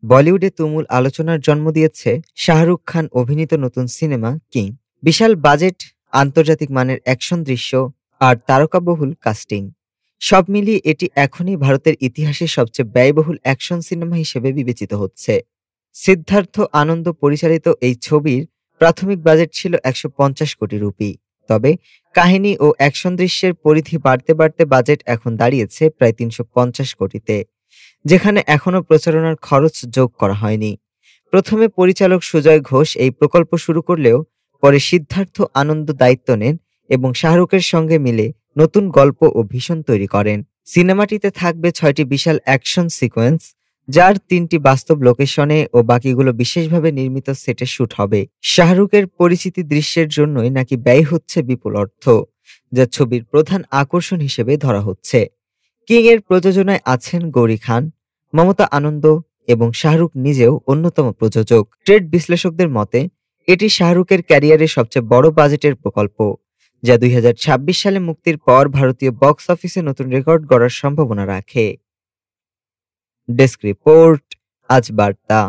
বলিউডে তুমুল আলোচনার জন্ম দিয়েছে শাহরুখ খান অভিনীত নতুন সিনেমা কিং। বিশাল বাজেট, আন্তর্জাতিক মানের অ্যাকশন দৃশ্য আর তারকাবহুল কাস্টিং, সব মিলিয়ে এটি এখনই ভারতের ইতিহাসে সবচেয়ে ব্যয়বহুল অ্যাকশন সিনেমা হিসেবে বিবেচিত হচ্ছে। সিদ্ধার্থ আনন্দ পরিচালিত এই ছবির প্রাথমিক বাজেট ছিল ১৫০ কোটি রুপি। তবে কাহিনী ও অ্যাকশন দৃশ্যের পরিধি বাড়তে বাড়তে বাজেট এখন দাঁড়িয়েছে প্রায় ৩৫০ কোটিতে, যেখানে এখনো প্রচারণার খরচ যোগ করা হয়নি। প্রথমে পরিচালক সুজয় ঘোষ এই প্রকল্প শুরু করলেও পরে সিদ্ধার্থ আনন্দ দায়িত্ব নেন এবং শাহরুখের সঙ্গে মিলে নতুন গল্প ও ভীষণ তৈরি করেন। সিনেমাটিতে থাকবে ৬টি বিশাল অ্যাকশন সিকোয়েন্স, যার ৩টি বাস্তব লোকেশনে ও বাকিগুলো বিশেষভাবে নির্মিত সেটে শুট হবে। শাহরুখের পরিচিতি দৃশ্যের জন্যই নাকি ব্যয় হচ্ছে বিপুল অর্থ, যা ছবির প্রধান আকর্ষণ হিসেবে ধরা হচ্ছে। কিং এর প্রযোজনায় আছেন গৌরী খান, মমতা আনন্দ এবং শাহরুখ নিজেও অন্যতম প্রযোজক। ট্রেড বিশ্লেষকদের মতে এটি শাহরুখের ক্যারিয়ারের সবচেয়ে বড় বাজেটের প্রকল্প, যা ২০২৬ সালে মুক্তির পর ভারতীয় বক্স অফিসে নতুন রেকর্ড গড়ার সম্ভাবনা রাখে। ডেস্ক রিপোর্ট, আজ বার্তা।